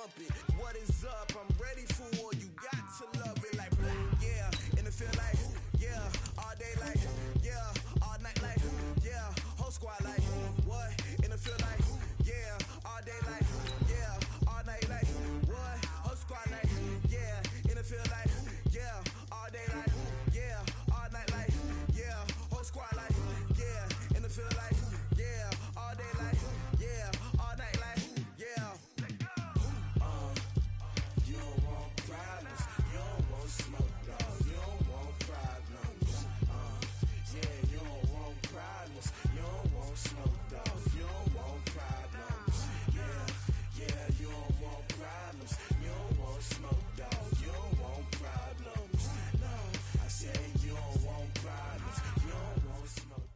bump it. What is up? I'm ready for war. You got to love it like, yeah. And it feel like, yeah. All day like, yeah. All night like, yeah. Whole squad like, what? And it feel like, yeah. All day like, yeah. All night like, what? Whole squad like, yeah. And it feel like, yeah. All day like, yeah. All night like, yeah. Whole squad like, yeah. And it feel like, yeah. All day like, yeah. All night like, yeah. You don't want problems. You don't want smoke, dog. You don't want problems. Yeah, you don't want problems. You don't want smoke, dog. You don't want problems. Yeah, you don't want problems. You don't want smoke, dog. You don't want problems. No, I said you don't want problems. You don't want smoke.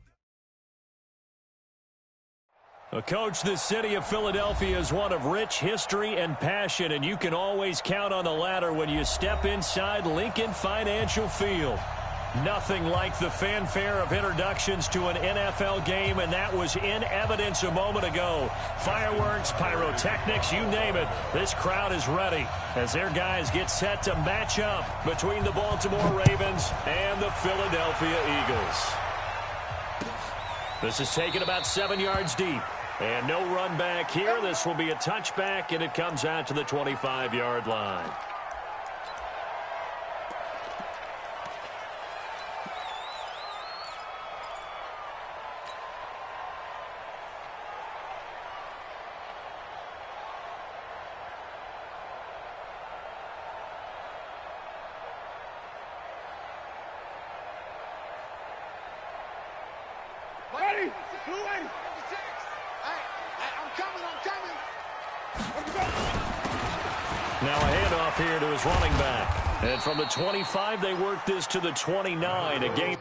A coach, the city of Philadelphia is one of rich history and passion, and you can always count on the latter when you step inside Lincoln Financial Field. Nothing like the fanfare of introductions to an NFL game, and that was in evidence a moment ago. Fireworks, pyrotechnics, you name it. This crowd is ready as their guys get set to match up between the Baltimore Ravens and the Philadelphia Eagles. This is taken about 7 yards deep. And no run back here. This will be a touchback, and it comes out to the 25-yard line. Ready? Blue ready. I'm coming. Now a handoff here to his running back. And from the 25, they work this to the 29. A game.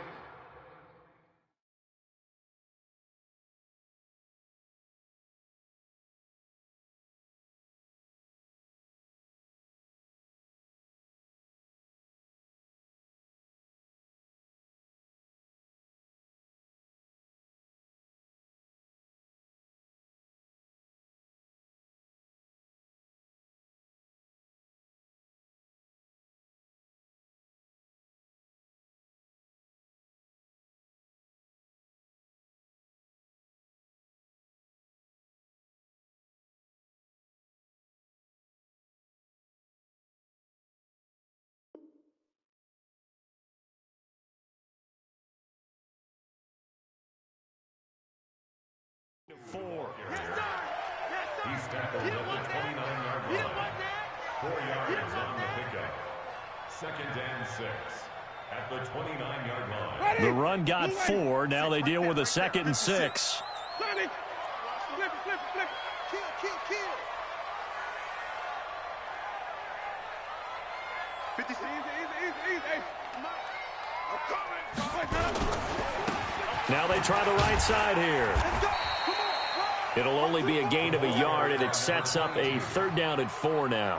Four. He's tackled at the 29-yard line. 4 yards on the pickup. 2nd and 6 at the 29-yard line. The run got 4. Now they deal with a 2nd and 6. Flip. Kill. 50 easy. I'm coming. Now they try the right side here. It'll only be a gain of a yard, and it sets up a 3rd down and 4 now.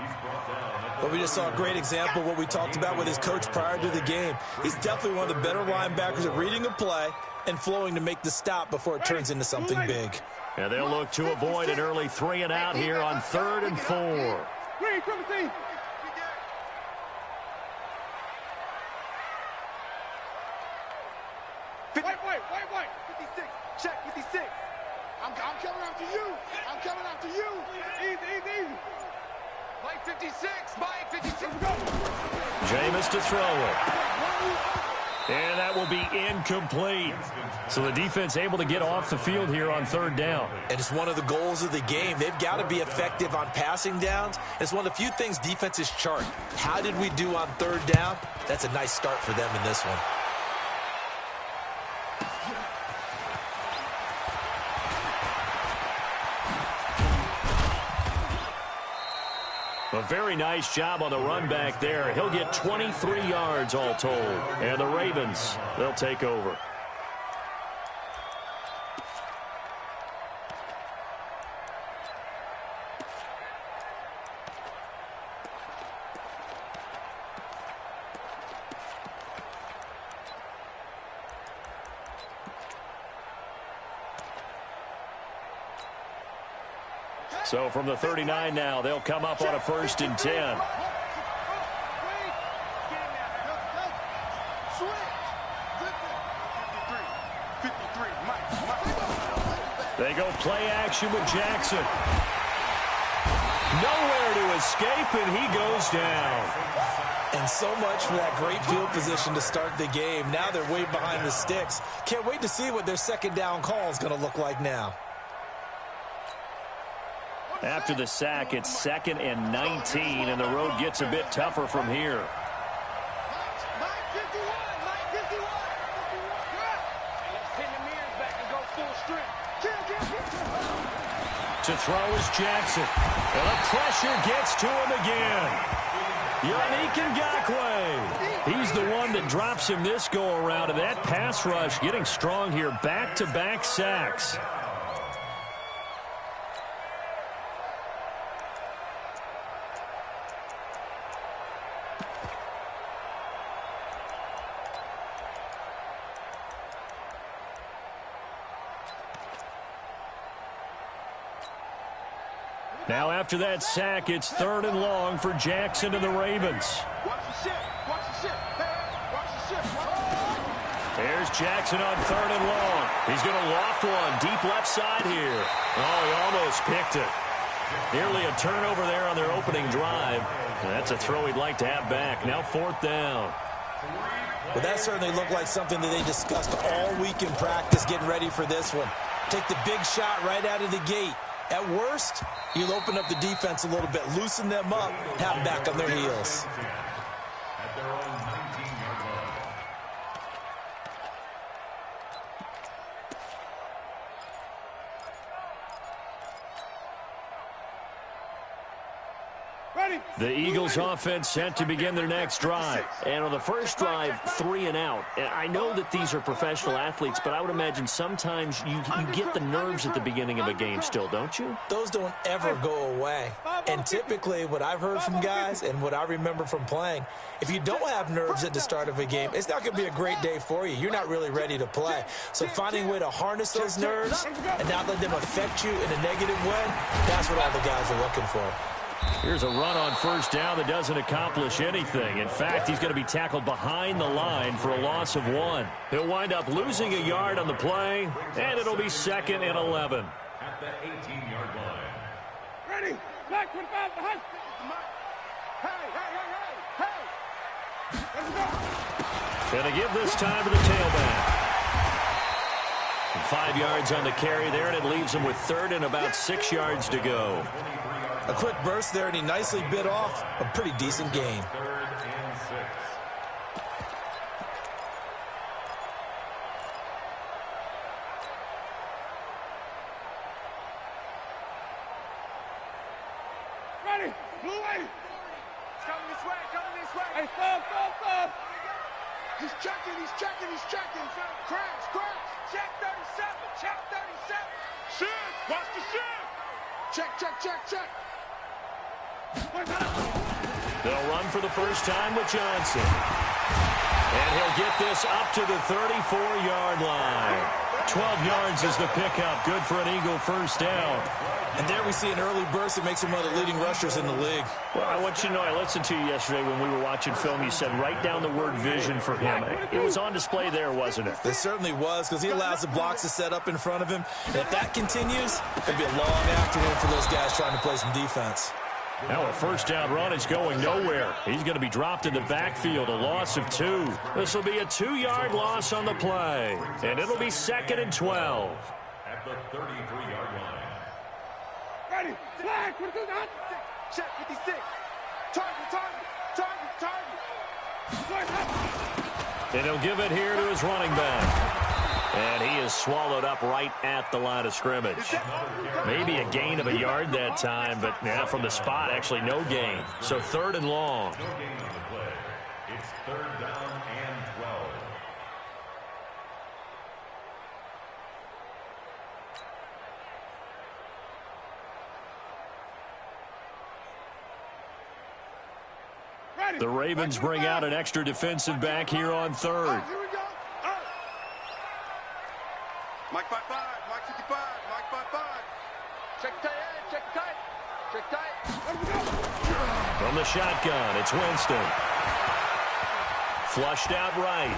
But we just saw a great example of what we talked about with his coach prior to the game. He's definitely one of the better linebackers at reading a play and flowing to make the stop before it turns into something big. And they'll look to avoid an early 3 and out here on 3rd and 4. Wait. 56. Check 56. I'm coming after you. Easy. Mike 56. Jameis to throw it. And that will be incomplete. So the defense able to get off the field here on 3rd down. And it's one of the goals of the game. They've got to be effective on passing downs. It's one of the few things defenses chart. How did we do on 3rd down? That's a nice start for them in this one. A very nice job on the run back there. He'll get 23 yards all told. And the Ravens, they'll take over. So from the 39 now, they'll come up on a 1st and 10. They go play action with Jackson. Nowhere to escape, and he goes down. And so much for that great field position to start the game. Now they're way behind the sticks. Can't wait to see what their second down call is going to look like now. After the sack, it's 2nd and 19, and the road gets a bit tougher from here. To throw is Jackson. And the pressure gets to him again. Yannick Ngakoue. He's the one that drops him this go-around. And that pass rush getting strong here. Back-to-back sacks. Now after that sack, it's 3rd and long for Jackson and the Ravens. There's Jackson on 3rd and long. He's going to loft one deep left side here. Oh, he almost picked it. Nearly a turnover there on their opening drive. And that's a throw he'd like to have back. Now 4th down. Well, that certainly looked like something that they discussed all week in practice getting ready for this one. Take the big shot right out of the gate. At worst, you'll open up the defense a little bit, loosen them up, have them back on their heels. At their own 19-yard line. The Eagles offense set to begin their next drive. And on the first drive, 3 and out. And I know that these are professional athletes, but I would imagine sometimes you get the nerves at the beginning of a game still, don't you? Those don't ever go away. And typically what I've heard from guys and what I remember from playing, if you don't have nerves at the start of a game, it's not going to be a great day for you. You're not really ready to play. So finding a way to harness those nerves and not let them affect you in a negative way, that's what all the guys are looking for. Here's a run on 1st down that doesn't accomplish anything. In fact, he's going to be tackled behind the line for a loss of 1. He'll wind up losing a yard on the play, and it'll be 2nd and 11. At the 18-yard line. Ready? Black 25 behind. Hey. Let's go. Going to give this time to the tailback. 5 yards on the carry there, and it leaves him with 3rd and about 6 yards to go. A quick burst there, and he nicely bit off a pretty decent gain. 3rd and 6. Ready? Blue way. Coming this way. Hey, stop. He's checking. Crash. Check 37. Shift. Watch the shift. Check. They'll run for the first time with Johnson. And he'll get this up to the 34-yard line. 12 yards is the pickup. Good for an Eagle 1st down. And there we see an early burst that makes him one of the leading rushers in the league. Well, I want you to know, I listened to you yesterday when we were watching film. You said write down the word vision for him. It was on display there, wasn't it? It certainly was, because he allows the blocks to set up in front of him. And if that continues, it'll be a long afternoon for those guys trying to play some defense. Now a 1st down run is going nowhere. He's going to be dropped in the backfield, a loss of 2. This will be a 2-yard loss on the play, and it'll be 2nd and 12. At the 33-yard line. Ready? Flag. What is that? Check 56. Target. And he'll give it here to his running back. And he is swallowed up right at the line of scrimmage. Maybe a gain of a yard that time, but yeah, from the spot, actually no gain. So 3rd and long. No gain on the play. It's 3rd down and 12. Ready? The Ravens bring out an extra defensive back here on 3rd. Here we go. Mike 55, Mike 55, Mike 55. From the shotgun, it's Winston. Flushed out right.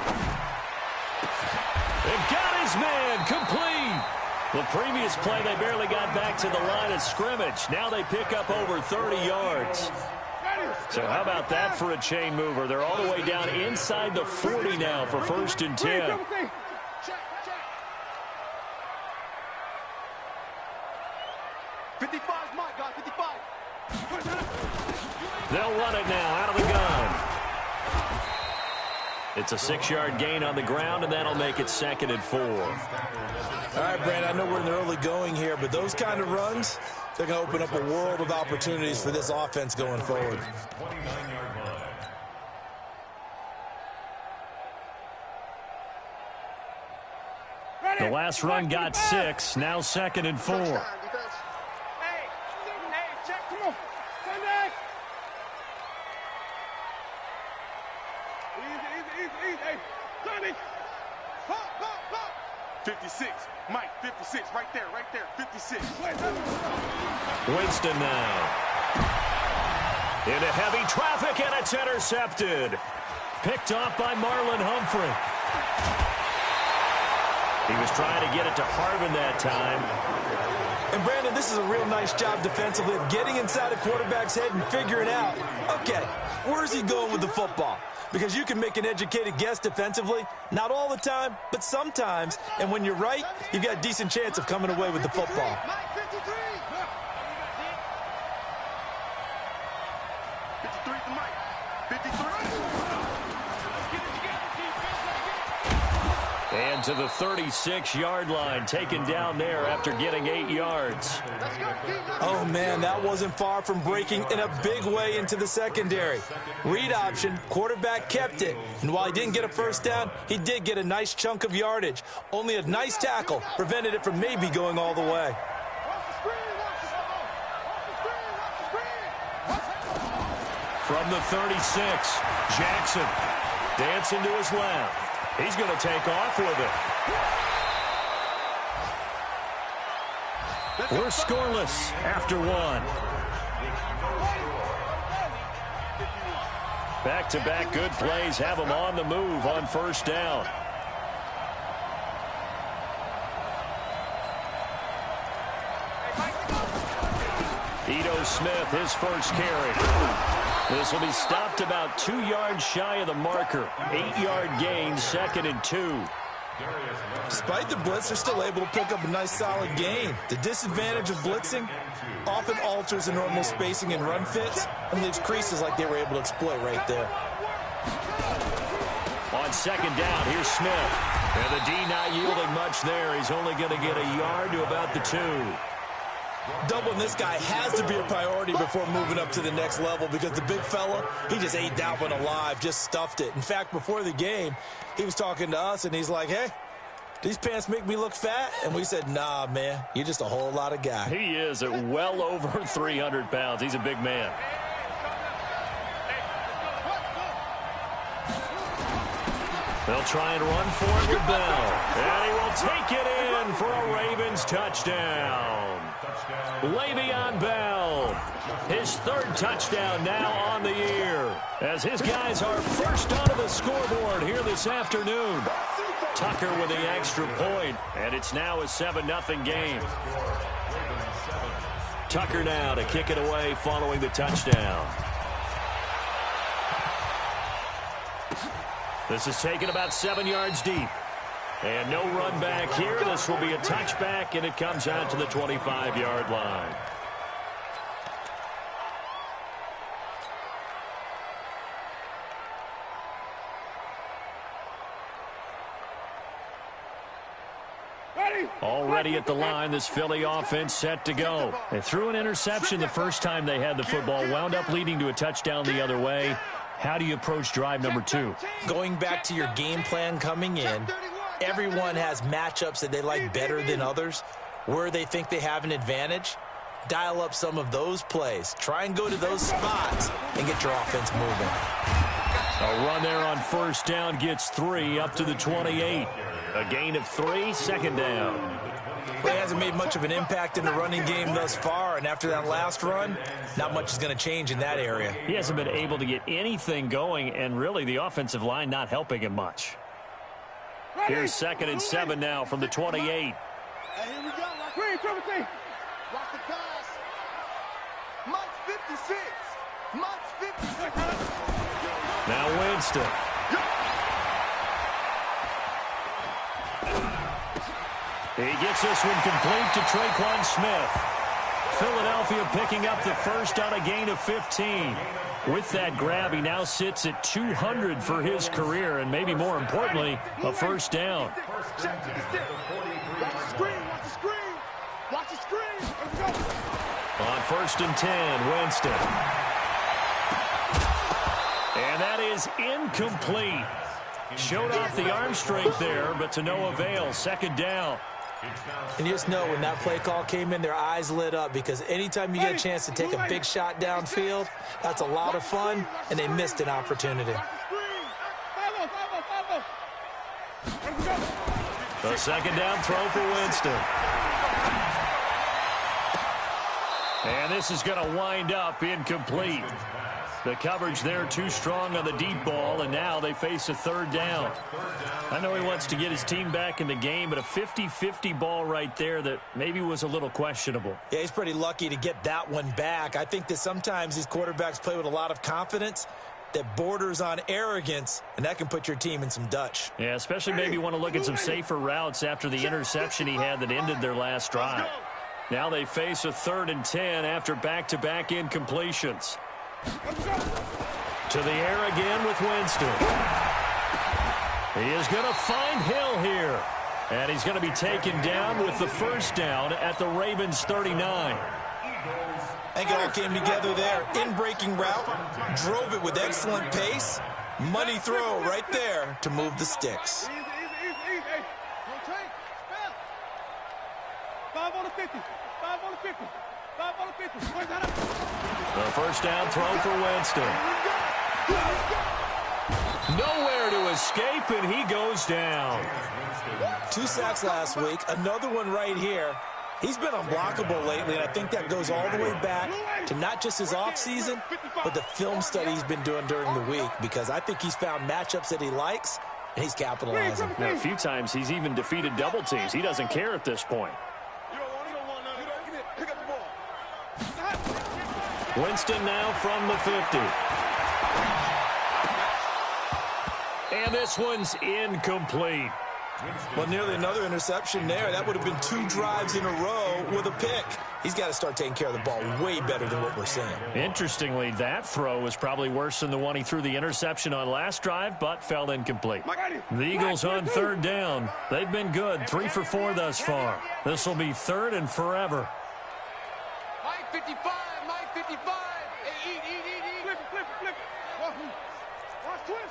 And got his man complete. The previous play, they barely got back to the line of scrimmage. Now they pick up over 30 yards. So how about that for a chain mover? They're all the way down inside the 40 now for 1st and 10. They'll run it now out of the gun. It's a 6-yard gain on the ground, and that'll make it 2nd and 4. All right, Brandon, I know we're in the early going here, but those kind of runs, they're going to open up a world of opportunities for this offense going forward. 29-yard line. The last run got 6, now 2nd and 4. Check, come on. Sunday. Easy. Hey, Sunday. Pop. 56. Mike, 56. Right there. 56. Winston now. Into heavy traffic, and it's intercepted. Picked off by Marlon Humphrey. He was trying to get it to Harbin that time. And, Brandon, this is a real nice job defensively of getting inside a quarterback's head and figuring out, okay, where's he going with the football? Because you can make an educated guess defensively, not all the time, but sometimes. And when you're right, you've got a decent chance of coming away with the football. And to the 36-yard line, taken down there after getting 8 yards. Oh, man, that wasn't far from breaking in a big way into the secondary. Read option, quarterback kept it. And while he didn't get a first down, he did get a nice chunk of yardage. Only a nice tackle prevented it from maybe going all the way. From the 36, Jackson dancing to his left. He's going to take off with it. We're scoreless after 1. Back-to-back good plays have them on the move on 1st down. Ito Smith, his first carry. This will be stopped about 2 yards shy of the marker. 8-yard gain, 2nd and 2. Despite the blitz, they're still able to pick up a nice solid gain. The disadvantage of blitzing often alters the normal spacing and run fits and leaves creases like they were able to exploit right there. On 2nd down, here's Smith. And the D not yielding much there. He's only going to get a yard to about the 2. Doubling this guy has to be a priority before moving up to the next level because the big fella, he just ate that one alive, just stuffed it. In fact, before the game, he was talking to us, and he's like, hey, these pants make me look fat? And we said, nah, man, you're just a whole lot of guy. He is at well over 300 pounds. He's a big man. They'll try and run for it with Bell. And he will take it in for a Ravens touchdown. Le'Veon Bell, his 3rd touchdown now on the year, as his guys are first onto the scoreboard here this afternoon. Tucker with the extra point, and it's now a 7-0 game. Tucker now to kick it away following the touchdown. This is taken about 7 yards deep. And no run back here. This will be a touchback, and it comes out to the 25-yard line. Already at the line, this Philly offense set to go. They threw an interception the first time they had the football, wound up leading to a touchdown the other way. How do you approach drive number 2? Going back to your game plan coming in, everyone has matchups that they like better than others, where they think they have an advantage. Dial up some of those plays. Try and go to those spots and get your offense moving. A run there on 1st down gets 3 up to the 28. A gain of 3, 2nd down. Well, he hasn't made much of an impact in the running game thus far, and after that last run, not much is going to change in that area. He hasn't been able to get anything going, and really the offensive line not helping him much. Here's 2nd and 7 now from the 28. Hey, here we go. Green, triple T. Watch the pass. Mike's 56. Mike's 56. Now Winston. He gets this one complete to Traquan Smith. Philadelphia picking up the first on a gain of 15. With that grab, he now sits at 200 for his career, and maybe more importantly, a first down. Check 56. Watch the screen. Watch the screen. Watch the screen. Let's go. On 1st and 10, Winston. And that is incomplete. Showed off the arm strength there, but to no avail. 2nd down. And you just know when that play call came in, their eyes lit up, because anytime you get a chance to take a big shot downfield, that's a lot of fun, and they missed an opportunity. The 2nd down throw for Winston. And this is going to wind up incomplete. The coverage there too strong on the deep ball, and now they face a 3rd down. I know he wants to get his team back in the game, but a 50-50 ball right there that maybe was a little questionable. Yeah, he's pretty lucky to get that one back. I think that sometimes these quarterbacks play with a lot of confidence that borders on arrogance, and that can put your team in some Dutch. Yeah, especially maybe want to look at some safer routes after the interception he had that ended their last drive. Now they face a 3rd and 10 after back-to-back incompletions. To the air again with Winston. He is going to find Hill here. And he's going to be taken down with the first down at the Ravens 39. I think it all came together there. In-breaking route, drove it with excellent pace. Money throw right there to move the sticks. Easy. Don't take. Spell. 5 on the 50. 5 on the 50. 5 on the 50. Where's that up? The first down throw for Winston. Nowhere to escape, and he goes down. 2 sacks last week, another one right here. He's been unblockable lately, and I think that goes all the way back to not just his offseason, but the film study he's been doing during the week, because I think he's found matchups that he likes, and he's capitalizing. Now, a few times he's even defeated double teams. He doesn't care at this point. Winston now from the 50. And this one's incomplete. Well, nearly another interception there. That would have been 2 drives in a row with a pick. He's got to start taking care of the ball way better than what we're seeing. Interestingly, that throw was probably worse than the one he threw the interception on last drive, but fell incomplete. The Eagles on 3rd down. They've been good, 3 for 4 thus far. This will be 3rd and forever. Mike 55. Mike 55. Hey, eat. Flip it. Watch twist.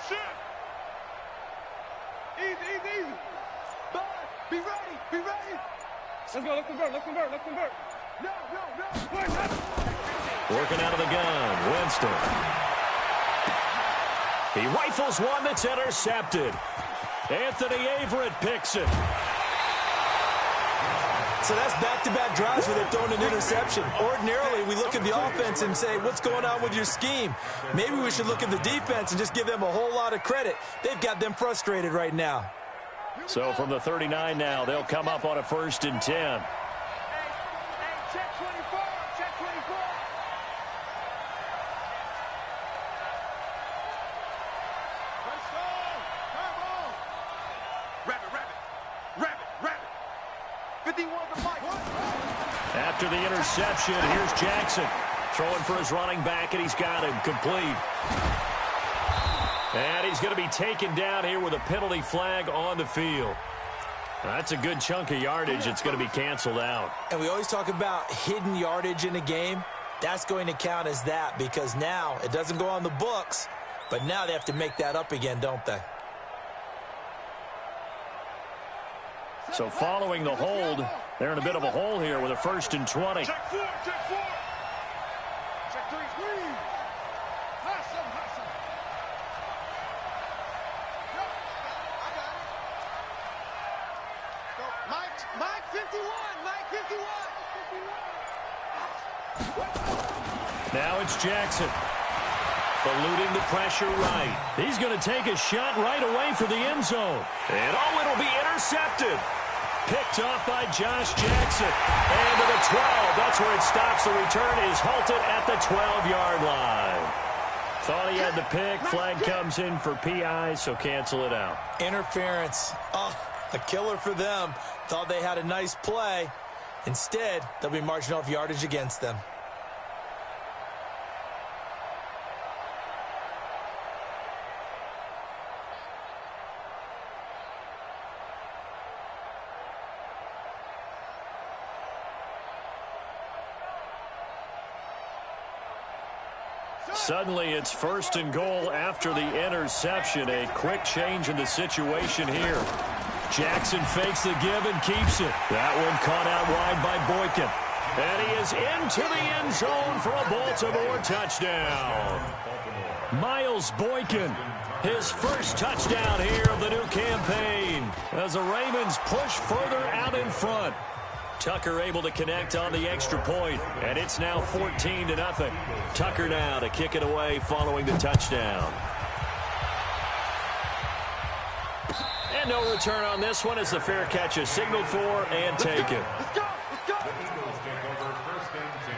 Shift. Easy. Bud, be ready. Let's go, let's convert. No. Working out of the gun, Winston. He rifles one that's intercepted. Anthony Averett picks it. So that's back-to-back drives where they've thrown an interception. Ordinarily, we look at the offense and say, what's going on with your scheme? Maybe we should look at the defense and just give them a whole lot of credit. They've got them frustrated right now. So from the 39 now, they'll come up on a 1st and 10. Hey, check 24. Let's go. Come on. Rabbit. 51 to Mike. After the interception, here's Jackson. Throwing for his running back, and he's got him complete. And he's going to be taken down here with a penalty flag on the field. That's a good chunk of yardage. It's going to be canceled out. And we always talk about hidden yardage in a game. That's going to count as that, because now it doesn't go on the books, but now they have to make that up again, don't they? So following the hold, they're in a bit of a hole here with a 1st and 20. Check 4. Check 3. Hustle. Mike 51. Mike 51. Now it's Jackson. Eluding the pressure right. He's going to take a shot right away for the end zone. And oh, it'll be intercepted. Picked off by Josh Jackson. And to the 12. That's where it stops. The return is halted at the 12-yard line. Thought he had the pick. Flag comes in for PI, so cancel it out. Interference. Oh, a killer for them. Thought they had a nice play. Instead, they'll be marching off yardage against them. Suddenly, it's 1st and goal after the interception. A quick change in the situation here. Jackson fakes the give and keeps it. That one caught out wide by Boykin. And he is into the end zone for a Baltimore touchdown. Miles Boykin, his first touchdown here of the new campaign, as the Ravens push further out in front. Tucker able to connect on the extra point, and it's now 14-0. Tucker now to kick it away following the touchdown. And no return on this one as the fair catch is signaled for and taken. Let's go. Let's go. The Eagles take over 1st and 10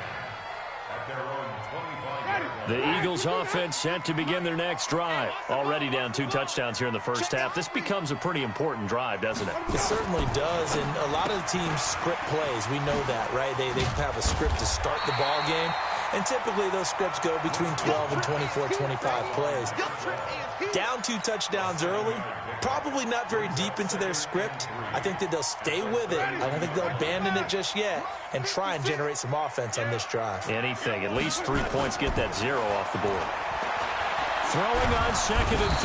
at their own 25-yard line. The Eagles offense set to begin their next drive. Already down 2 touchdowns here in the first half. This becomes a pretty important drive, doesn't it? It certainly does, and a lot of the teams script plays. We know that, right? They have a script to start the ball game, and typically those scripts go between 12 and 24, 25 plays. Down 2 touchdowns early, probably not very deep into their script. I think that they'll stay with it. I don't think they'll abandon it just yet and try and generate some offense on this drive. Anything. At least 3 points, get that 0 off the board. Throwing on 2nd and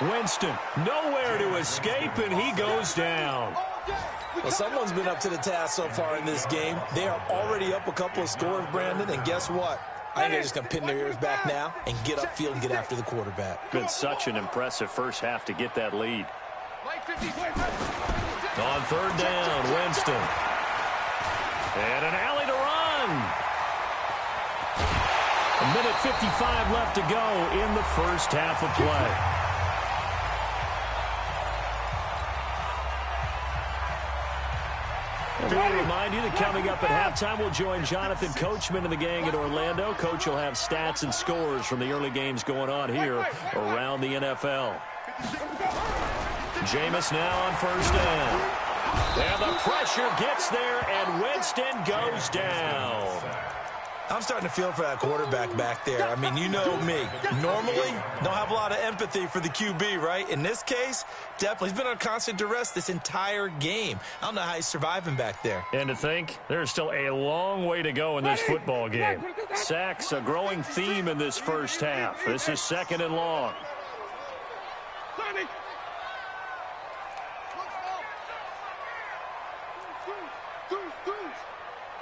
3. Winston, nowhere to escape, and he goes down. Well, someone's been up to the task so far in this game. They are already up a couple of scores, Brandon, and guess what? I think they're just going to pin their ears back now and get upfield and get after the quarterback. Been such an impressive first half to get that lead. On 3rd down, Winston. And an alley to run. A minute 55 left to go in the first half of play. And we'll remind you that coming up at halftime, we'll join Jonathan Coachman and the gang in Orlando. Coach will have stats and scores from the early games going on here around the NFL. Jameis now on 1st down. And the pressure gets there, and Winston goes down. I'm starting to feel for that quarterback back there. I mean, you know me. Normally, don't have a lot of empathy for the QB, right? In this case, definitely. He's been on constant duress this entire game. I don't know how he's surviving back there. And to think, there's still a long way to go in this football game. Sacks, a growing theme in this first half. This is 2nd and long.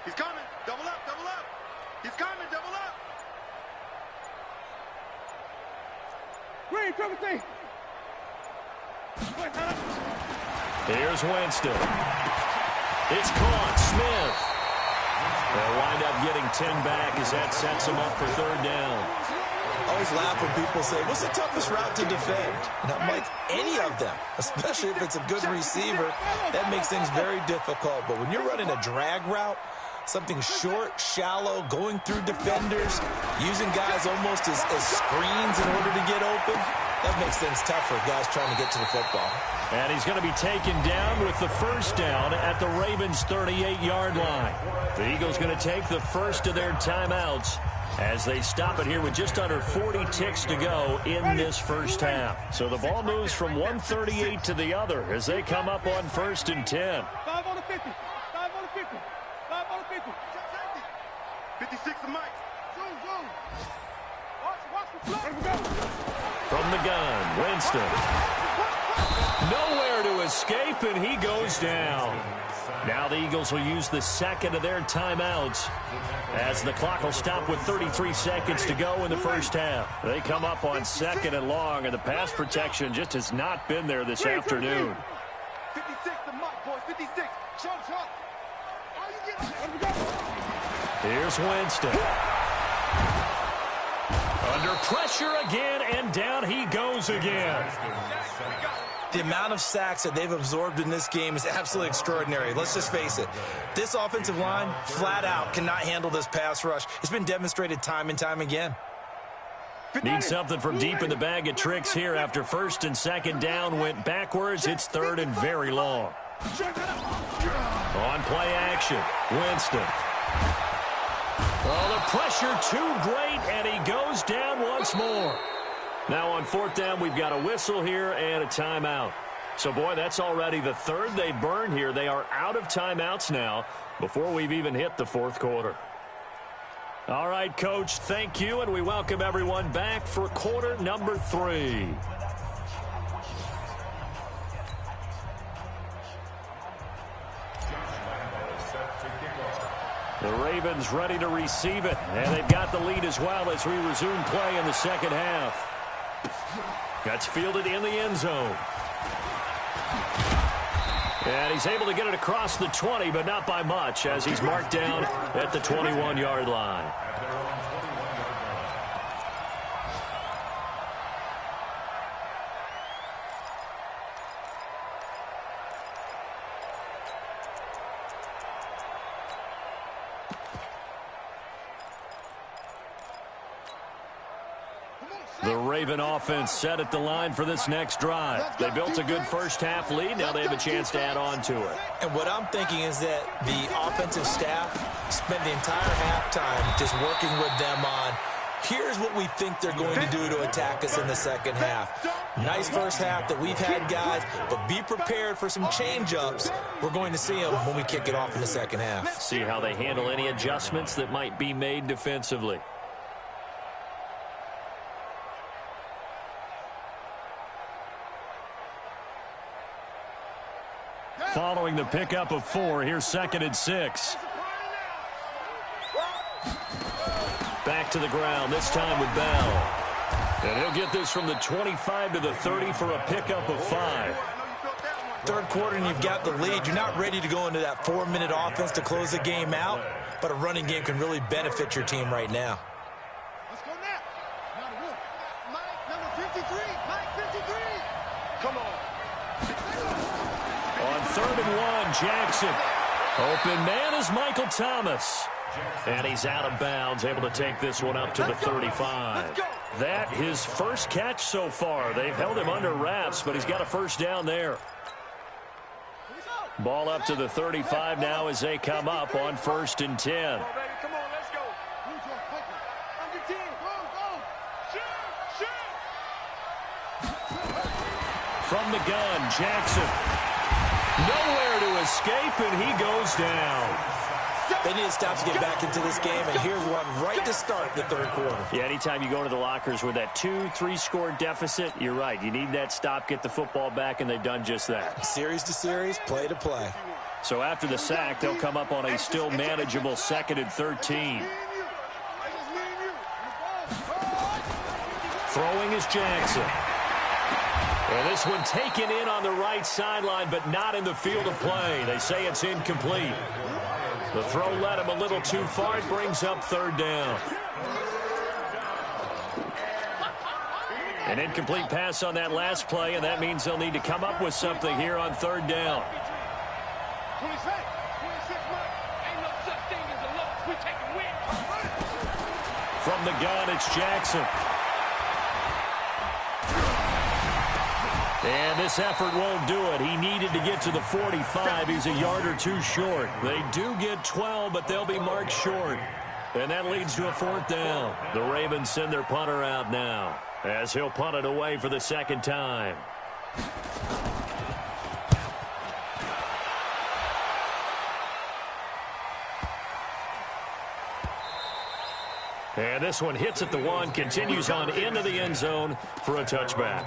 He's coming. Double up, double up. He's coming, double up. Green, triple T. Here's Winston. It's caught. Smith. They'll wind up getting 10 back as that sets them up for 3rd down. I always laugh when people say, what's the toughest route to defend? And I'm like, any of them, especially if it's a good receiver. That makes things very difficult. But when you're running a drag route, something short, shallow, going through defenders, using guys almost as screens in order to get open, that makes things tougher, guys trying to get to the football. And he's going to be taken down with the 1st down at the Ravens' 38-yard line. The Eagles going to take the first of their timeouts as they stop it here with just under 40 ticks to go in this first half. So the ball moves from 138 to the other as they come up on 1st and 10. 5 on the 50. 5 on the 50. 5 on the 50. 56 to Mike. Zoom, zoom. Watch the play. From the gun, Winston. Nowhere to escape, and he goes down. Now the Eagles will use the 2nd of their timeouts as the clock will stop with 33 seconds to go in the first half. They come up on 2nd and long, and the pass protection just has not been there this afternoon. 56 to Mike, boys. 56. Here's Winston. Under pressure again, and down he goes again. The amount of sacks that they've absorbed in this game is absolutely extraordinary. Let's just face it. This offensive line, flat out, cannot handle this pass rush. It's been demonstrated time and time again. Need something from deep in the bag of tricks here after first and second down went backwards. It's third and very long. On play action, Winston. Oh, the pressure too great, and he goes down once more. Now on fourth down, we've got a whistle here and a timeout. So, boy, that's already the third they burned here. They are out of timeouts now before we've even hit the fourth quarter. All right, Coach, thank you, and we welcome everyone back for quarter number 3. The Ravens ready to receive it, and they've got the lead as well as we resume play in the second half. That's fielded in the end zone. And he's able to get it across the 20, but not by much, as he's marked down at the 21-yard line. The Raven offense set at the line for this next drive. They built a good first-half lead. Now they have a chance to add on to it. And what I'm thinking is that the offensive staff spent the entire halftime just working with them on, here's what we think they're going to do to attack us in the second half. Nice first half that we've had, guys, but be prepared for some change-ups. We're going to see them when we kick it off in the second half. See how they handle any adjustments that might be made defensively. Following the pickup of 4, here's 2nd and 6. Back to the ground, this time with Bell. And he'll get this from the 25 to the 30 for a pickup of 5. Third quarter and you've got the lead. You're not ready to go into that 4-minute offense to close the game out, but a running game can really benefit your team right now. Let's go now. Mike, number 53. Mike, 53. Come on. On 3rd and 1, Jackson. Open man is Michael Thomas. And he's out of bounds, able to take this one up to the 35. That his first catch so far. They've held him under wraps, but he's got a first down there. Ball up to the 35 now as they come up on 1st and 10. Come on, let's go. Under 10. Go. From the gun, Jackson. Nowhere to escape, and he goes down. They need to stop to get back into this game, and here's one right to start the third quarter. Yeah, anytime you go to the lockers with that 2-3 score deficit, you're right. You need that stop, get the football back, and they've done just that. Series to series, play to play. So after the sack, they'll come up on a still manageable 2nd and 13. Throwing is Jackson. And this one taken in on the right sideline, but not in the field of play. They say it's incomplete. The throw led him a little too far. It brings up 3rd down. An incomplete pass on that last play, and that means they'll need to come up with something here on 3rd down. 26 Mike. Ain't no such thing as a loss. We taking wins. From the gun, it's Jackson. And this effort won't do it. He needed to get to the 45. He's a yard or 2 short. They do get 12, but they'll be marked short. And that leads to a 4th down. The Ravens send their punter out now, as he'll punt it away for the 2nd time. And this one hits at the 1, continues on into the end zone for a touchback.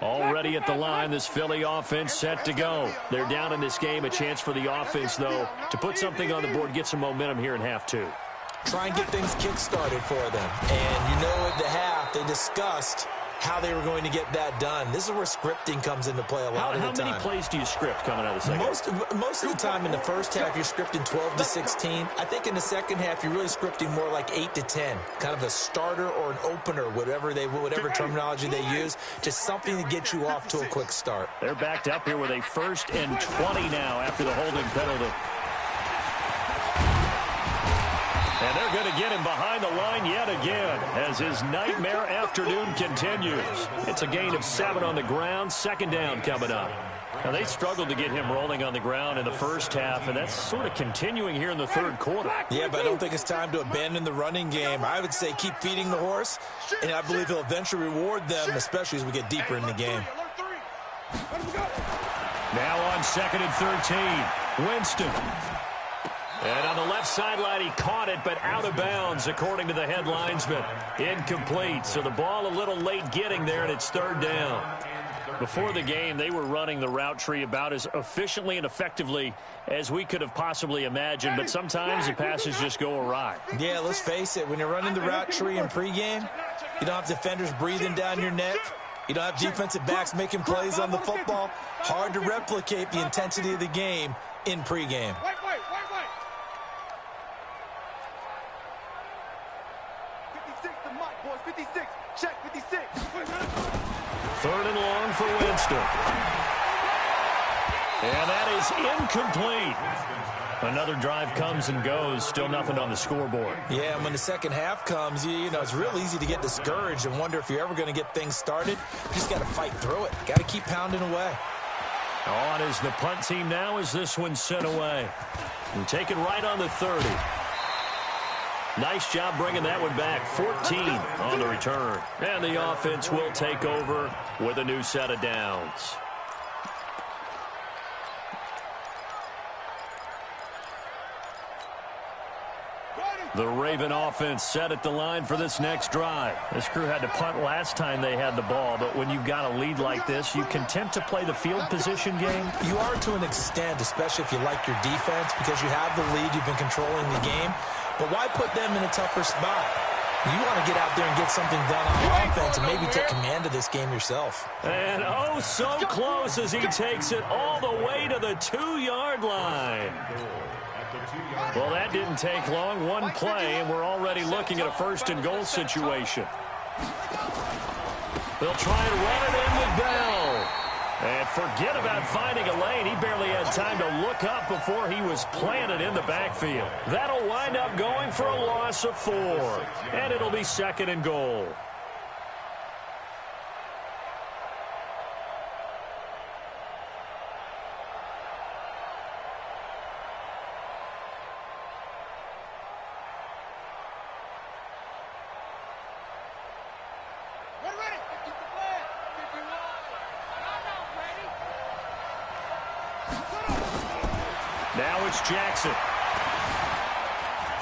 Already at the line, this Philly offense set to go. They're down in this game. A chance for the offense, though, to put something on the board, get some momentum here in half 2. Try and get things kick-started for them. And you know at the half, they discussed how they were going to get that done. This is where scripting comes into play a lot of the time. How many plays do you script coming out of the second? Most of the time in the first half, you're scripting 12 to 16. I think in the second half, you're really scripting more like 8 to 10, kind of a starter or an opener, whatever terminology they use, just something to get you off to a quick start. They're backed up here with a 1st and 20 now after the holding penalty. And they're going to get him behind the line yet again as his nightmare afternoon continues. It's a gain of 7 on the ground. 2nd down coming up. Now, they struggled to get him rolling on the ground in the first half, and that's sort of continuing here in the 3rd quarter. Yeah, but I don't think it's time to abandon the running game. I would say keep feeding the horse, and I believe he'll eventually reward them, especially as we get deeper in the game. Now on 2nd and 13, Winston. And on the left sideline, he caught it, but out of bounds, according to the head linesman. Incomplete, so the ball a little late getting there, and it's 3rd down. Before the game, they were running the route tree about as efficiently and effectively as we could have possibly imagined, but sometimes the passes just go awry. Yeah, let's face it, when you're running the route tree in pregame, you don't have defenders breathing down your neck. You don't have defensive backs making plays on the football. Hard to replicate the intensity of the game in pregame. 56, check 56. 3rd and long for Winston. And that is incomplete. Another drive comes and goes, still nothing on the scoreboard. Yeah, and when the second half comes, you know, it's real easy to get discouraged and wonder if you're ever going to get things started. You just got to fight through it. Got to keep pounding away. On is the punt team now as this one's sent away. And taken right on the 30. Nice job bringing that one back. 14 on the return. And the offense will take over with a new set of downs. The Raven offense set at the line for this next drive. This crew had to punt last time they had the ball, but when you've got a lead like this, you content to play the field position game? You are to an extent, especially if you like your defense, because you have the lead, you've been controlling the game. But why put them in a tougher spot? You want to get out there and get something done on offense and maybe take command of this game yourself. And oh, so close as he takes it all the way to the 2-yard line. Well, that didn't take long. One play, and we're already looking at a 1st and goal situation. They'll try and run it in with Bell. And forget about finding a lane. He barely had time to look up before he was planted in the backfield. That'll wind up going for a loss of 4. And it'll be 2nd and goal. Now it's Jackson.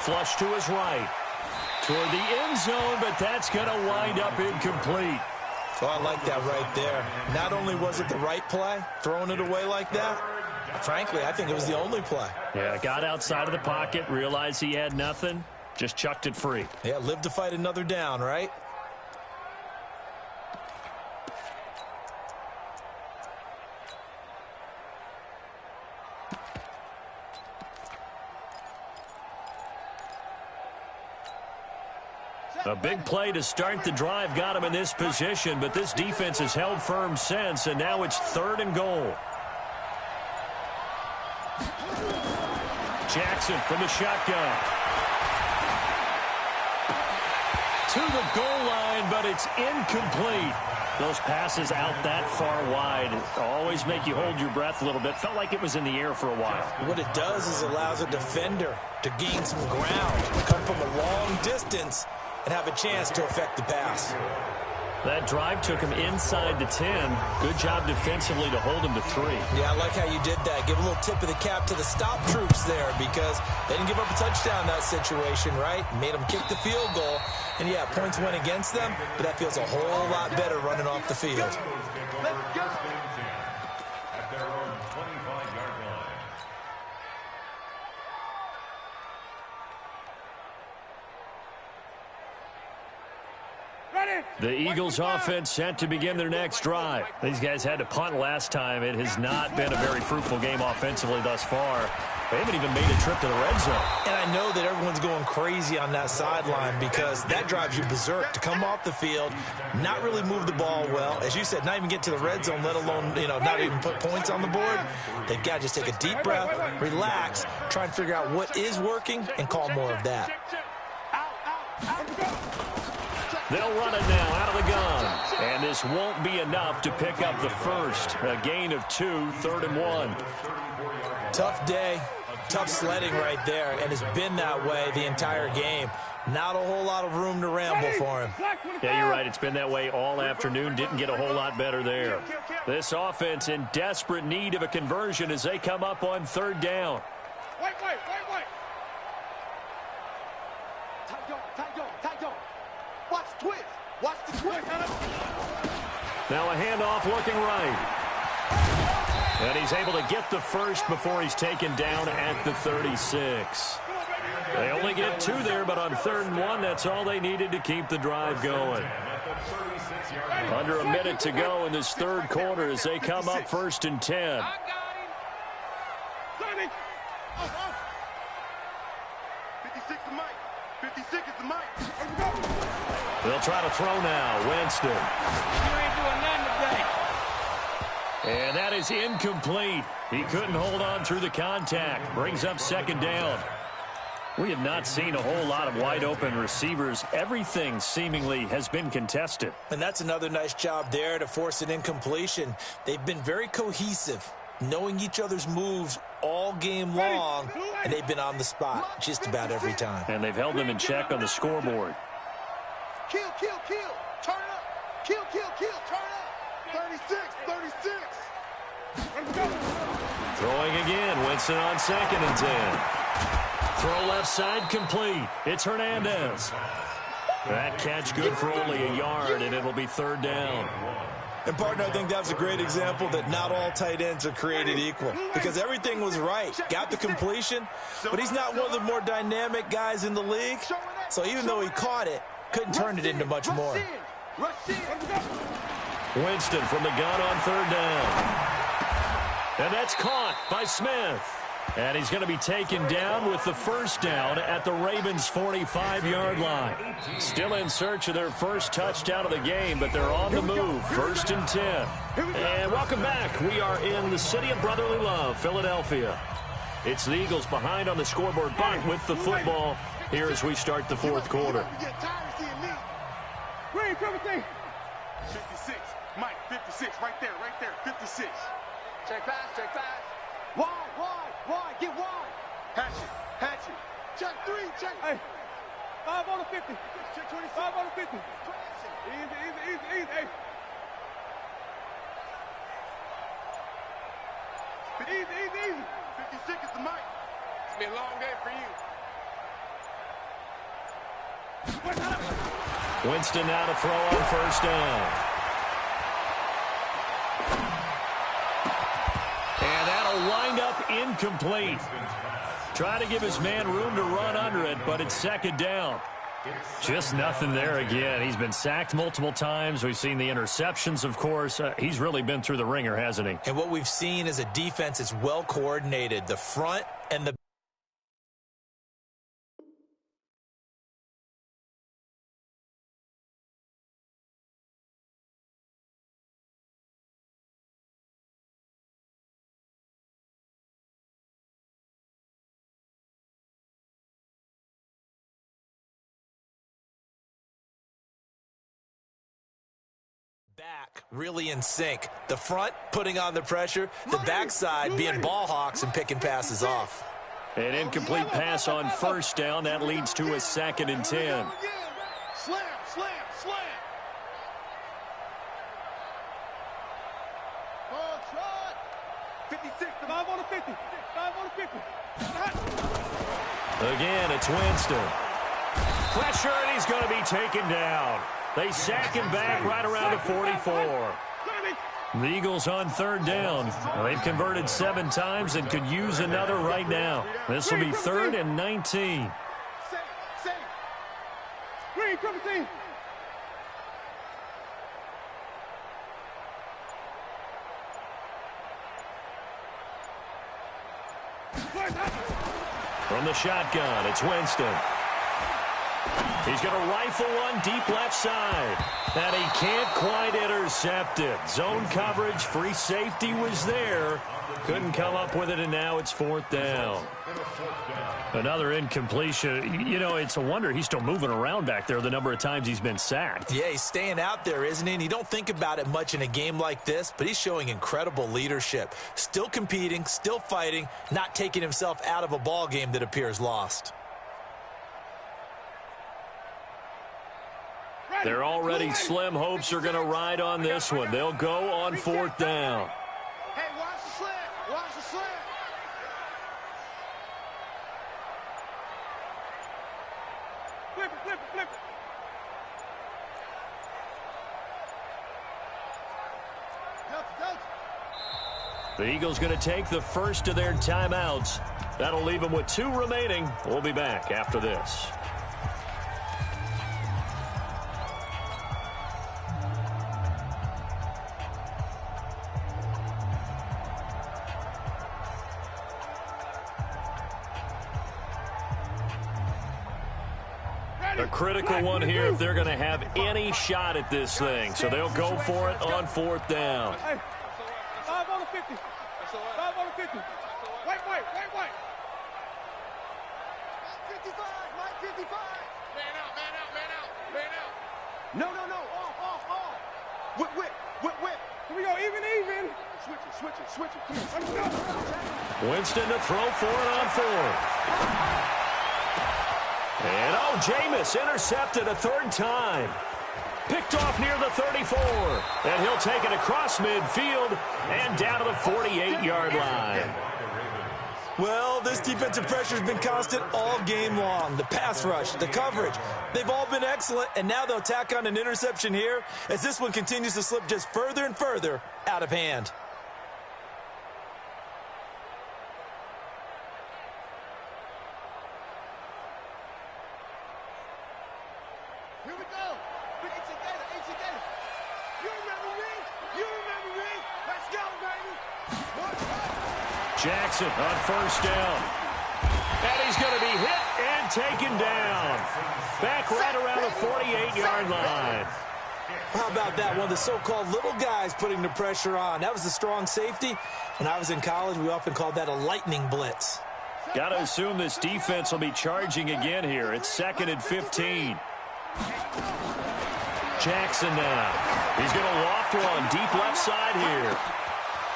Flush to his right. Toward the end zone, but that's going to wind up incomplete. So I like that right there. Not only was it the right play, throwing it away like that, frankly, I think it was the only play. Yeah, got outside of the pocket, realized he had nothing, just chucked it free. Yeah, live to fight another down, right? A big play to start the drive got him in this position, but this defense has held firm since, and now it's 3rd and goal. Jackson from the shotgun. To the goal line, but it's incomplete. Those passes out that far wide always make you hold your breath a little bit. Felt like it was in the air for a while. What it does is allows a defender to gain some ground, come from a long distance, and have a chance to affect the pass. That drive took him inside the 10. Good job defensively to hold him to 3. Yeah, I like how you did that. Give a little tip of the cap to the stop troops there because they didn't give up a touchdown in that situation, right? Made them kick the field goal. And, yeah, points went against them, but that feels a whole lot better running off the field. Let's go. At their own 25-yard line. The Eagles offense set to begin their next drive. These guys had to punt last time. It has not been a very fruitful game offensively thus far. They haven't even made a trip to the red zone. And I know that everyone's going crazy on that sideline because that drives you berserk to come off the field, not really move the ball well. As you said, not even get to the red zone, let alone, not even put points on the board. They've got to just take a deep breath, relax, try and figure out what is working and call more of that. They'll run it now out of the gun. And this won't be enough to pick up the first. A gain of 2, 3rd and 1. Tough day, tough sledding right there, and it's been that way the entire game. Not a whole lot of room to ramble for him. Yeah, you're right. It's been that way all afternoon. Didn't get a whole lot better there. This offense in desperate need of a conversion as they come up on 3rd down. Wait. Tight on. Watch the twist. Watch the twist. Now a handoff looking right. And he's able to get the first before he's taken down at the 36. They only get 2 there, but on 3rd and 1, that's all they needed to keep the drive going. Under a minute to go in this 3rd quarter as they come up 1st and 10. 56 is Mike. 56 is the Mike. They'll try to throw now. Winston. You ain't doing nothing today. And that is incomplete. He couldn't hold on through the contact. Brings up 2nd down. We have not seen a whole lot of wide-open receivers. Everything seemingly has been contested. And that's another nice job there to force an incompletion. They've been very cohesive, knowing each other's moves all game long, and they've been on the spot just about every time. And they've held them in check on the scoreboard. Kill. Turn up. Kill. Turn up. 36. Throwing again. Winston on 2nd and 10. Throw left side complete. It's Hernandez. That catch good for only a yard, and it'll be 3rd down. And, partner, I think that was a great example that not all tight ends are created equal because everything was right. Got the completion, but he's not one of the more dynamic guys in the league. So even though he caught it, couldn't turn it into much more. Winston from the gun on 3rd down. And that's caught by Smith. And he's going to be taken down with the 1st down at the Ravens' 45-yard line. Still in search of their first touchdown of the game, but they're on the move. 1st and 10. And welcome back. We are in the city of brotherly love, Philadelphia. It's the Eagles behind on the scoreboard, but with the football here as we start the 4th quarter. 56. Mike, 56. Right there. 56. Check pass. Wide. Get wide. Hatchet. Check 3. Hey. 5 on the 50. Check 25 on the 50. Easy. Hey. Easy. 56 is the mic. It's been a long day for you. Winston now to throw on 1st down. And that'll wind up incomplete. Trying to give his man room to run under it, but it's 2nd down. Just nothing there again. He's been sacked multiple times. We've seen the interceptions, of course. He's really been through the ringer, hasn't he? And what we've seen is a defense that's well coordinated. The front and the back really in sync. The front putting on the pressure, the backside being ball hawks and picking passes off. An incomplete pass on 1st down. That leads to a 2nd and 10. Slam. 56, 5 on the 50. 5 on the 50. Again, it's Winston. Pressure, and he's going to be taken down. They sack him back right around the 44. The Eagles on 3rd down. They've converted 7 times and could use another right now. This will be 3rd and 19. From the shotgun, it's Winston. He's going to rifle one deep left side. And he can't quite intercept it. Zone coverage, free safety was there. Couldn't come up with it, and now it's 4th down. Another incompletion. You know, it's a wonder he's still moving around back there the number of times he's been sacked. Yeah, he's staying out there, isn't he? And you don't think about it much in a game like this, but he's showing incredible leadership. Still competing, still fighting, not taking himself out of a ball game that appears lost. Their already slim hopes are going to ride on this one. They'll go on 4th down. Hey, watch the slant. Watch the slant. Flip it, flip it, flip it. The Eagles going to take the first of their timeouts. That'll leave them with 2 remaining. We'll be back after this. A critical one here if they're going to have any shot at this thing. So they'll go for it on 4th down. Hey, 5 on the 50. 5 on the 50. White. 55, Mike 55. Man out. No. Whip. Here we go, even. Switch it. Come on. Winston to throw for it on 4th. And, Jameis intercepted a 3rd time. Picked off near the 34. And he'll take it across midfield and down to the 48-yard line. Well, this defensive pressure has been constant all game long. The pass rush, the coverage, they've all been excellent, and now they'll tack on an interception here as this one continues to slip just further and further out of hand. Here we go. It's together. You remember me. Let's go, baby. Jackson on 1st down. And he's going to be hit and taken down. Back right around the 48-yard line. How about that? One of the so-called little guys putting the pressure on. That was the strong safety. When I was in college, we often called that a lightning blitz. Got to assume this defense will be charging again here. It's 2nd and 15. Jackson now. He's going to loft one deep left side here.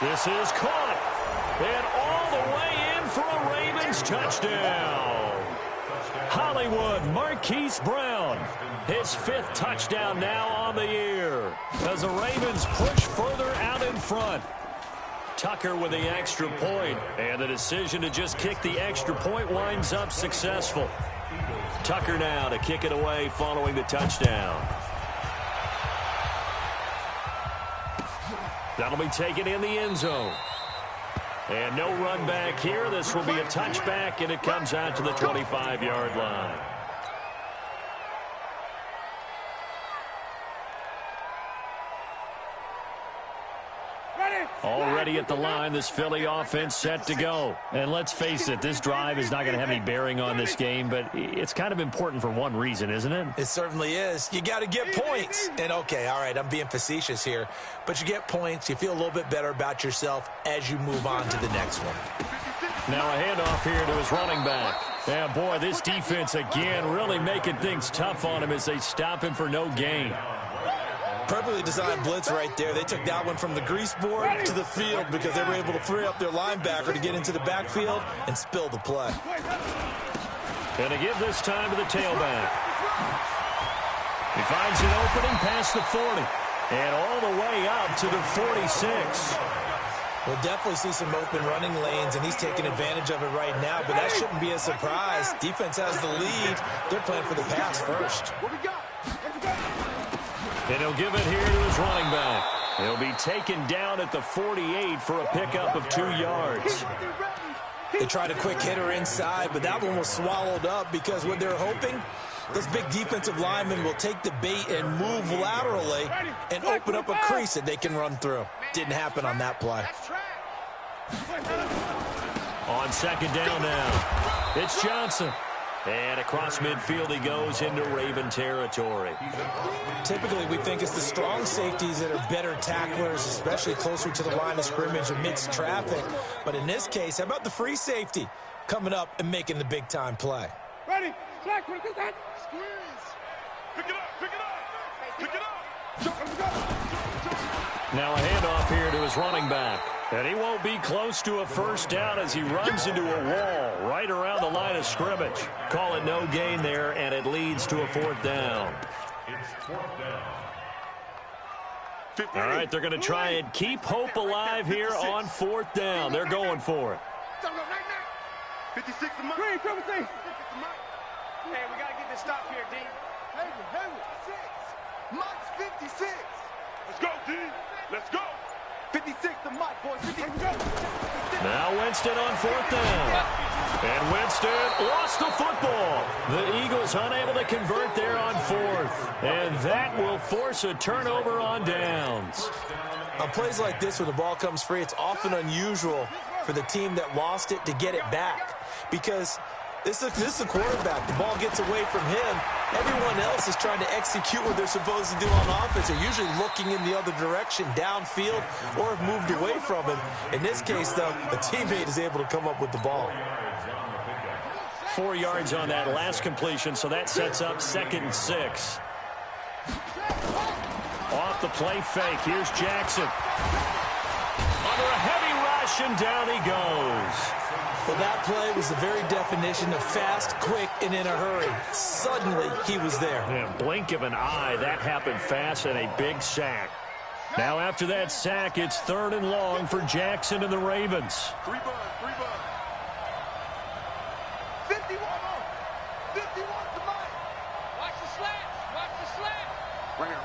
This is caught. And all the way in for a Ravens touchdown. Hollywood Marquise Brown. His 5th touchdown now on the year as the Ravens push further out in front. Tucker with the extra point, and the decision to just kick the extra point winds up successful. Tucker now to kick it away following the touchdown. That'll be taken in the end zone. And no run back here. This will be a touchback, and it comes out to the 25-yard line. Already at the line, this Philly offense set to go. And let's face it, this drive is not going to have any bearing on this game, but it's kind of important for one reason, isn't it? It certainly is. You got to get points. And, okay, all right, I'm being facetious here. But you get points. You feel a little bit better about yourself as you move on to the next one. Now a handoff here to his running back. Yeah, boy, this defense, again, really making things tough on him as they stop him for no gain. Perfectly designed blitz right there. They took that one from the grease board to the field because they were able to free up their linebacker to get into the backfield and spill the play. And to give this time to the tailback. He finds an opening past the 40 and all the way up to the 46. We'll definitely see some open running lanes, and he's taking advantage of it right now, but that shouldn't be a surprise. Defense has the lead. They're playing for the pass first. And he'll give it here to his running back. He'll be taken down at the 48 for a pickup of 2 yards. They tried a quick hitter inside, but that one was swallowed up because what they're hoping, this big defensive lineman will take the bait and move laterally and open up a crease that they can run through. Didn't happen on that play. On second down now. It's Johnson. And across midfield he goes into Raven territory. Typically, we think it's the strong safeties that are better tacklers, especially closer to the line of scrimmage amidst traffic. But in this case, how about the free safety coming up and making the big-time play? Ready? Flag, squeeze. Pick it up, pick it up. Pick it up. Now a handoff here to his running back. And he won't be close to a first down as he runs into a wall right around the line of scrimmage. Call it no gain there, and it leads to a fourth down. It's fourth down. All right, they're going to try and keep hope alive here on fourth down. They're going for it. 56 to Mike. Hey, we got to get this stop here, D. Hey, 6. Mike's 56. Let's go, D. Let's go. 56 to Mike, boys. Now Winston on fourth down. And Winston lost the football. The Eagles unable to convert there on fourth. And that will force a turnover on downs. On plays like this, when the ball comes free, it's often unusual for the team that lost it to get it back. Because this is a quarterback. The ball gets away from him. Everyone else is trying to execute what they're supposed to do on offense. They're usually looking in the other direction, downfield, or have moved away from him. In this case, though, a teammate is able to come up with the ball. 4 yards on that last completion, so that sets up 2nd and 6. Off the play fake. Here's Jackson. Under a heavy rush, and down he goes. Well, that play was the very definition of fast, quick, and in a hurry. Suddenly, he was there. Yeah, blink of an eye, that happened fast, and a big sack. Now, after that sack, it's 3rd and long for Jackson and the Ravens. 3 buns. 51 to Mike. Watch the slant. Right here.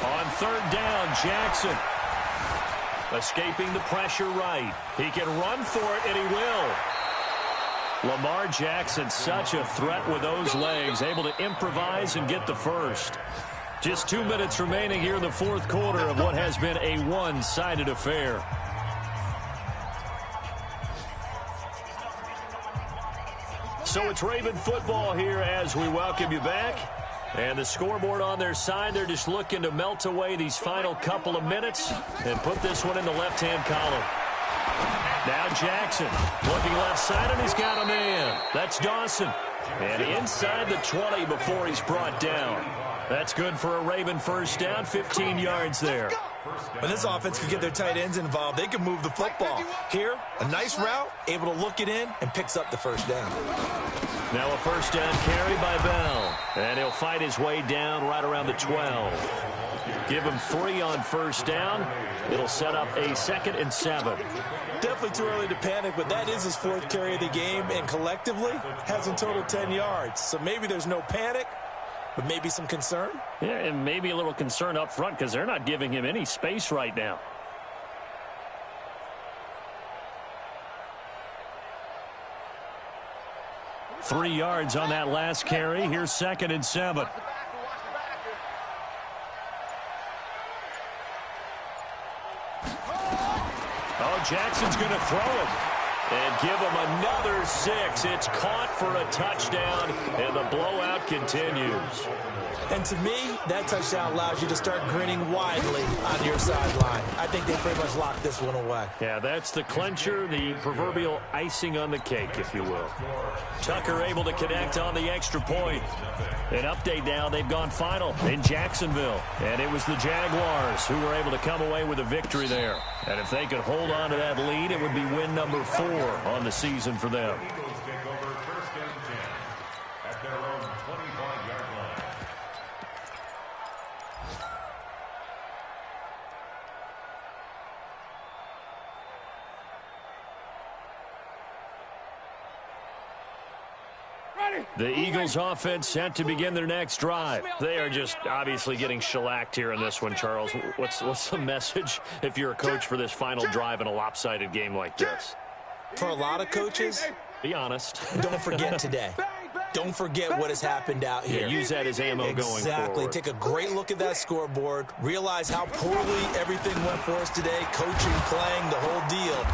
On 3rd down, Jackson. Escaping the pressure right. He can run for it, and he will. Lamar Jackson, such a threat with those legs, able to improvise and get the first. Just 2 minutes remaining here in the fourth quarter of what has been a one-sided affair. So it's Raven football here as we welcome you back. And the scoreboard on their side, they're just looking to melt away these final couple of minutes and put this one in the left-hand column. Now Jackson looking left side, and he's got a man. That's Dawson. And inside the 20 before he's brought down. That's good for a Raven first down, 15 yards there. When this offense can get their tight ends involved, they can move the football. Here, a nice route, able to look it in, and picks up the first down. Now a first down carry by Bell. And he'll fight his way down right around the 12. Give him 3 on first down. It'll set up a 2nd and 7. Definitely too early to panic, but that is his 4th carry of the game, and collectively has in total 10 yards. So maybe there's no panic, but maybe some concern. Yeah, and maybe a little concern up front because they're not giving him any space right now. Three yards on that last carry. Here's 2nd and 7. Oh, Jackson's going to throw it and give him another 6. It's caught for a touchdown, and the blowout continues. And to me, that touchdown allows you to start grinning widely on your sideline. I think they pretty much locked this one away. Yeah, that's the clincher, the proverbial icing on the cake, if you will. Tucker able to connect on the extra point. An update now, they've gone final in Jacksonville. And it was the Jaguars who were able to come away with a victory there. And if they could hold on to that lead, it would be win number 4 on the season for them. Eagles take over 1st and 10 at their own 25-yard line. The Eagles offense set to begin their next drive. They are just obviously getting shellacked here in this one, Charles. What's the message if you're a coach for this final drive in a lopsided game like this? For a lot of coaches, be honest. Don't forget today. Don't forget what has happened out here. Yeah, use that as ammo going forward. Exactly. Take a great look at that scoreboard. Realize how poorly everything went for us today. Coaching, playing, the whole deal.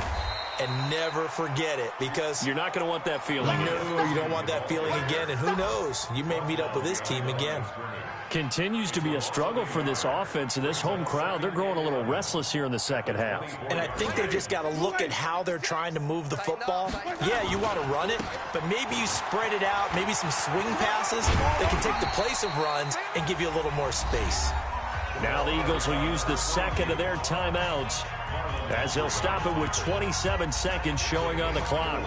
and never forget it, because you're not going to want that feeling. No, you don't want that feeling again, and who knows, you may meet up with this team again. Continues to be a struggle for this offense and this home crowd. They're growing a little restless here in the second half. And I think they've just got to look at how they're trying to move the football. Yeah, you want to run it, but maybe you spread it out, maybe some swing passes that can take the place of runs and give you a little more space. Now the Eagles will use the second of their timeouts as they'll stop it with 27 seconds showing on the clock.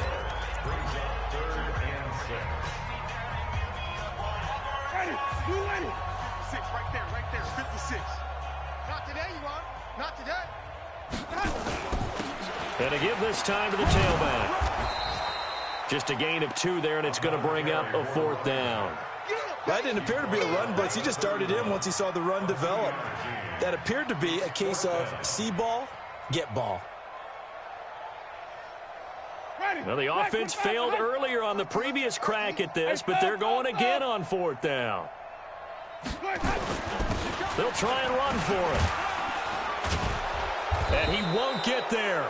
Ready. 6 right there, 56. Not today, you won't. Not today. And to give this time to the tailback. Just a gain of 2 there, and it's going to bring up a 4th down. That didn't appear to be a run blitz. He just darted in once he saw the run develop. That appeared to be a case of see ball, get ball. Well, the offense failed earlier on the previous crack at this, but they're going again on 4th down. They'll try and run for it. And he won't get there.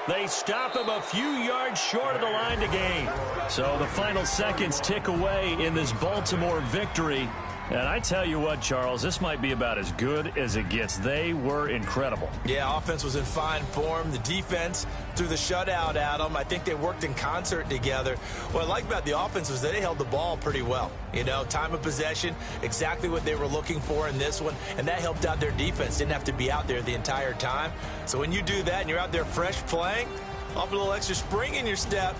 They stop him a few yards short of the line to gain. So the final seconds tick away in this Baltimore victory. And I tell you what, Charles, this might be about as good as it gets. They were incredible. Yeah, offense was in fine form. The defense threw the shutout at them. I think they worked in concert together. What I like about the offense was they held the ball pretty well. You know, time of possession, exactly what they were looking for in this one, and that helped out their defense. Didn't have to be out there the entire time. So when you do that and you're out there fresh playing, off a little extra spring in your step,